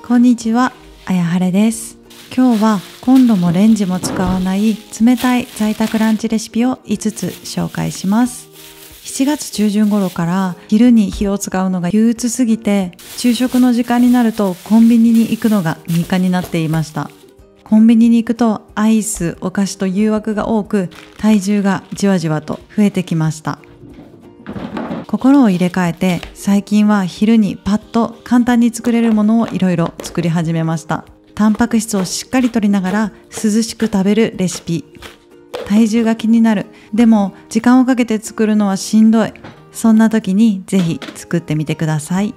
こんにちは、あやはれです。今日はコンロもレンジも使わない冷たい在宅ランチレシピを5つ紹介します。7月中旬頃から昼に火を使うのが憂鬱すぎて、昼食の時間になるとコンビニに行くのが日課になっていました。コンビニに行くとアイス、お菓子と誘惑が多く、体重がじわじわと増えてきました。心を入れ替えて、最近は昼にパッと簡単に作れるものをいろいろ作り始めました。タンパク質をしっかりとりながら涼しく食べるレシピ。体重が気になる。でも時間をかけて作るのはしんどい。そんな時にぜひ作ってみてください。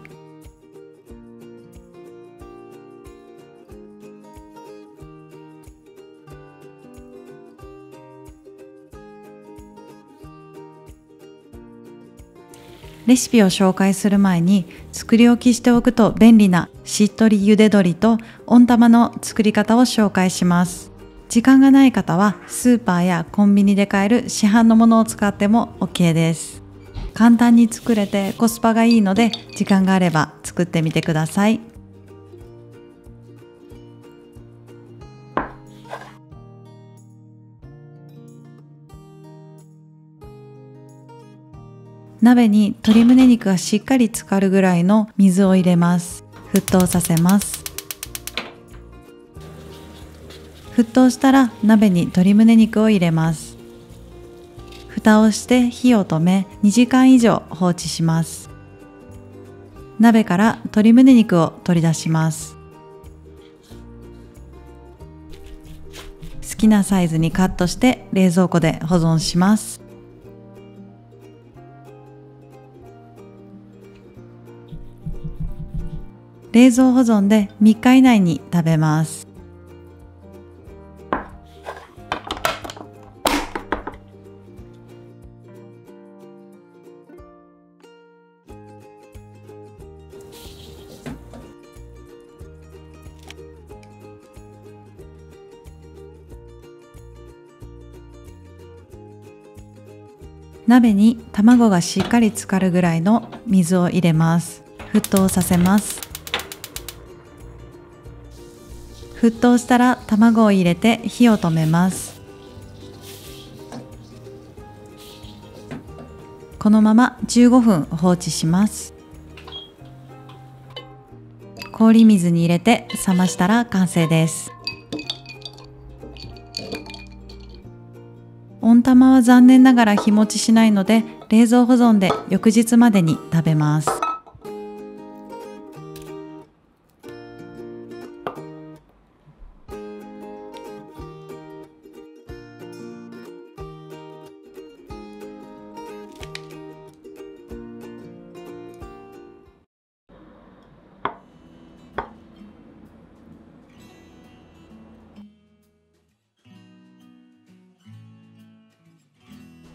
レシピを紹介する前に作り置きしておくと便利なしっとり茹で鶏と温玉の作り方を紹介します。時間がない方はスーパーやコンビニで買える市販のものを使っても OK です。簡単に作れてコスパがいいので、時間があれば作ってみてください。鍋に鶏胸肉がしっかり浸かるぐらいの水を入れます。沸騰させます。沸騰したら鍋に鶏胸肉を入れます。蓋をして火を止め2時間以上放置します。鍋から鶏胸肉を取り出します。好きなサイズにカットして冷蔵庫で保存します。冷蔵保存で3日以内に食べます。鍋に卵がしっかり浸かるぐらいの水を入れます。沸騰させます。沸騰したら卵を入れて火を止めます。このまま15分放置します。氷水に入れて冷ましたら完成です。温玉は残念ながら日持ちしないので、冷蔵保存で翌日までに食べます。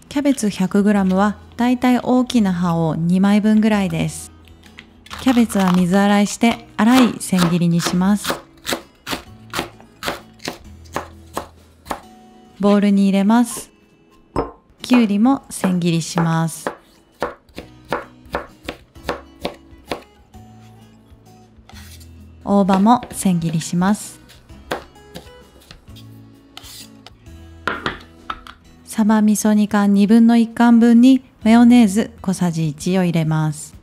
キャベツ 100g はだいたい大きな葉を2枚分ぐらいです。キャベツは水洗いして粗い千切りにします。ボウルに入れます。きゅうりも千切りします。大葉も千切りします。サバ味噌煮缶1/2の1缶分にマヨネーズ小さじ1を入れます。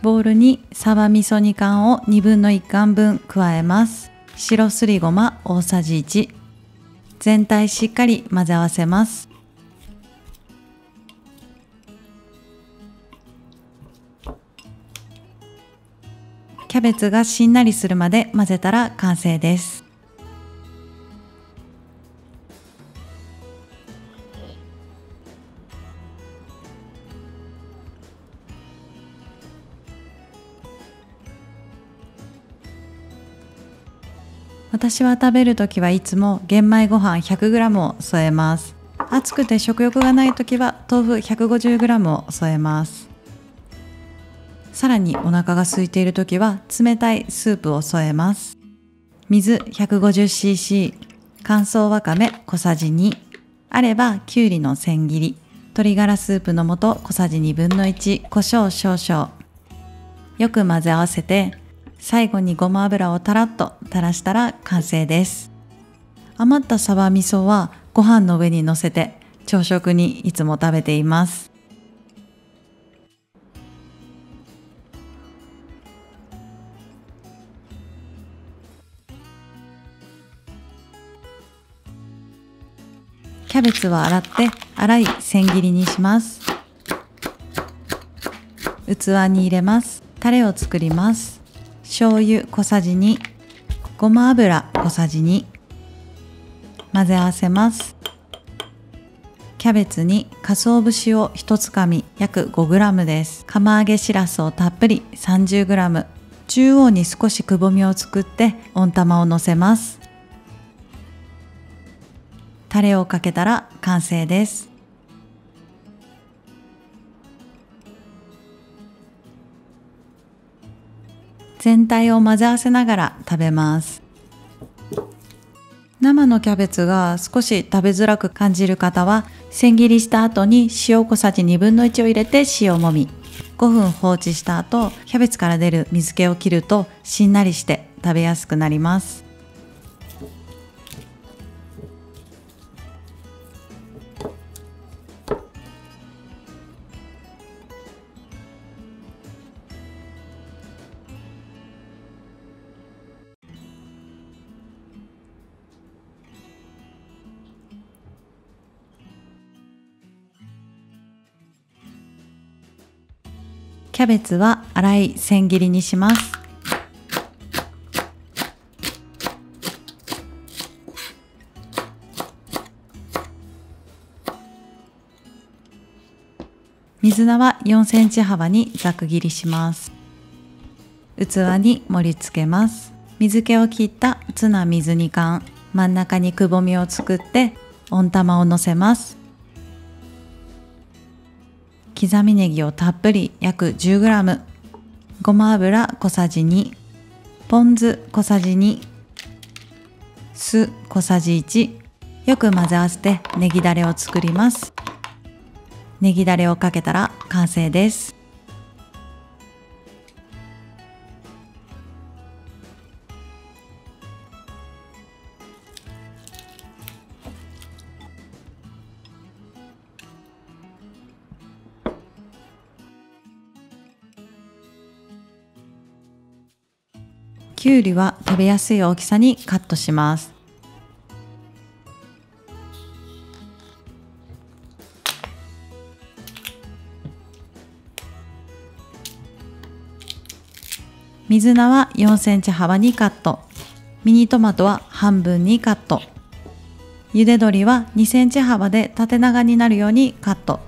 ボウルにサバ味噌煮缶を1/2の1缶分加えます。白すりごま大さじ1。全体しっかり混ぜ合わせます。キャベツがしんなりするまで混ぜたら完成です。私は食べるときはいつも玄米ご飯 100g を添えます。暑くて食欲がないときは豆腐 150g を添えます。さらにお腹が空いているときは冷たいスープを添えます。水 150cc、乾燥わかめ小さじ2、あればきゅうりの千切り、鶏ガラスープの素小さじ1/2、胡椒少々。よく混ぜ合わせて、最後にごま油をたらっと垂らしたら完成です。余ったサバ味噌はご飯の上に乗せて朝食にいつも食べています。キャベツは洗って粗い千切りにします。器に入れます。タレを作ります。醤油小さじ2、ごま油小さじ2、混ぜ合わせます。キャベツに鰹節を1つかみ約 5g です。釜揚げしらすをたっぷり 30g、中央に少しくぼみを作って温玉をのせます。タレをかけたら完成です。全体を混ぜ合わせながら食べます。生のキャベツが少し食べづらく感じる方は、千切りした後に塩小さじ1/2を入れて塩もみ、5分放置した後、キャベツから出る水気を切るとしんなりして食べやすくなります。キャベツは粗い千切りにします。水菜は4センチ幅にざく切りします。器に盛り付けます。水気を切ったツナ水煮缶、真ん中にくぼみを作って温玉をのせます。刻みネギをたっぷり約 10g、ごま油小さじ2、ポン酢小さじ2、酢小さじ1、よく混ぜ合わせてネギだれを作ります。ネギだれをかけたら完成です。きゅうりは食べやすい大きさにカットします。水菜は4センチ幅にカット。ミニトマトは半分にカット。茹で鶏は2センチ幅で縦長になるようにカット。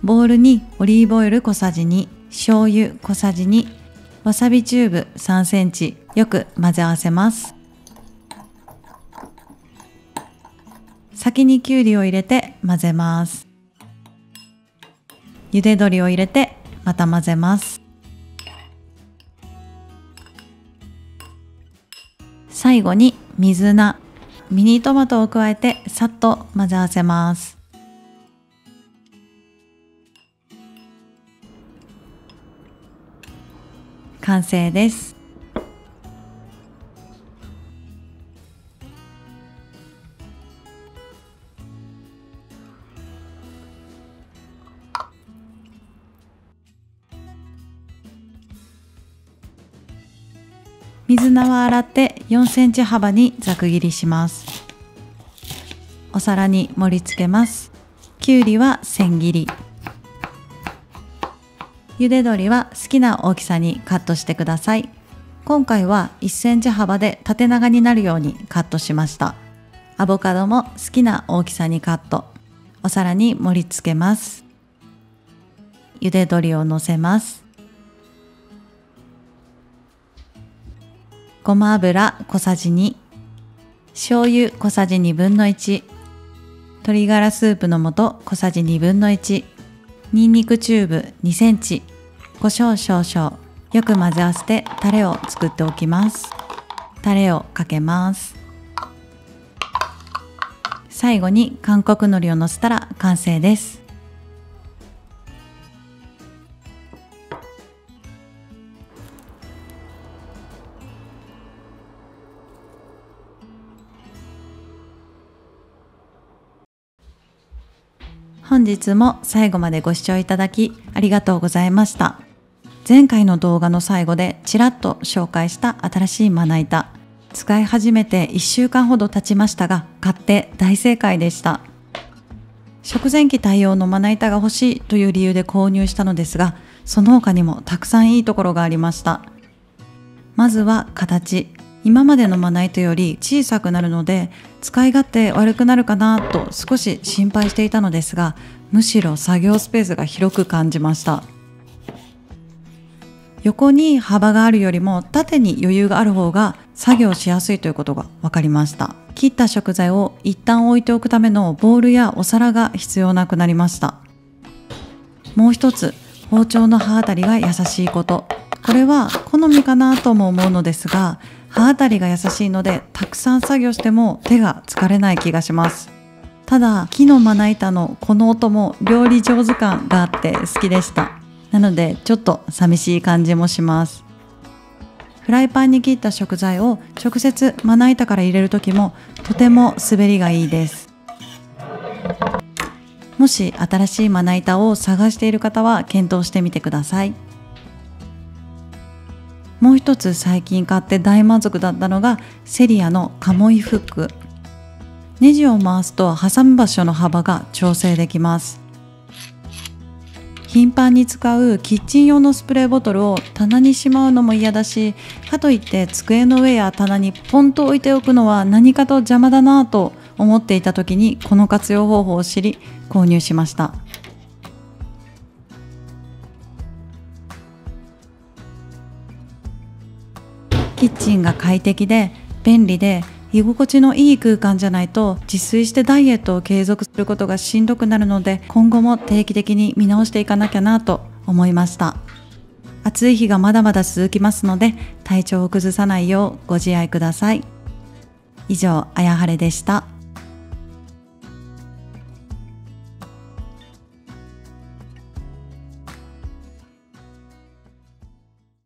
ボウルにオリーブオイル小さじ2、醤油小さじ2、わさびチューブ3センチ、よく混ぜ合わせます。先にきゅうりを入れて混ぜます。茹で鶏を入れてまた混ぜます。最後に水菜、ミニトマトを加えてさっと混ぜ合わせます。完成です。水菜は洗って4センチ幅にざく切りします。お皿に盛り付けます。きゅうりは千切り。茹で鶏は好きな大きさにカットしてください。今回は1センチ幅で縦長になるようにカットしました。アボカドも好きな大きさにカット。お皿に盛り付けます。茹で鶏をのせます。ごま油小さじ2、醤油小さじ1/2、鶏ガラスープの素小さじ1/2、ニンニクチューブ2センチ、胡椒少々、よく混ぜ合わせてタレを作っておきます。タレをかけます。最後に韓国海苔をのせたら完成です。本日も最後までご視聴いただきありがとうございました。前回の動画の最後でちらっと紹介した新しいまな板、使い始めて1週間ほど経ちましたが、買って大正解でした。食前期対応のまな板が欲しいという理由で購入したのですが、その他にもたくさんいいところがありました。まずは形。今までのまな板より小さくなるので使い勝手悪くなるかなと少し心配していたのですが、むしろ作業スペースが広く感じました。横に幅があるよりも縦に余裕がある方が作業しやすいということが分かりました。切った食材を一旦置いておくためのボウルやお皿が必要なくなりました。もう一つ、包丁の刃当たりが優しいこと。これは好みかなとも思うのですが、刃当たりが優しいのでたくさん作業しても手が疲れない気がします。ただ木のまな板のこの音も料理上手感があって好きでした。なのでちょっと寂しい感じもします。フライパンに切った食材を直接まな板から入れる時もとても滑りがいいです。もし新しいまな板を探している方は検討してみてください。もう一つ最近買って大満足だったのがセリアのカモイフック。ネジを回すと挟む場所の幅が調整できます。頻繁に使うキッチン用のスプレーボトルを棚にしまうのも嫌だし、かといって机の上や棚にポンと置いておくのは何かと邪魔だなぁと思っていた時にこの活用方法を知り購入しました。キッチンが快適で便利で居心地のいい空間じゃないと自炊してダイエットを継続することがしんどくなるので、今後も定期的に見直していかなきゃなと思いました。暑い日がまだまだ続きますので体調を崩さないようご自愛ください。以上、あやはれでした。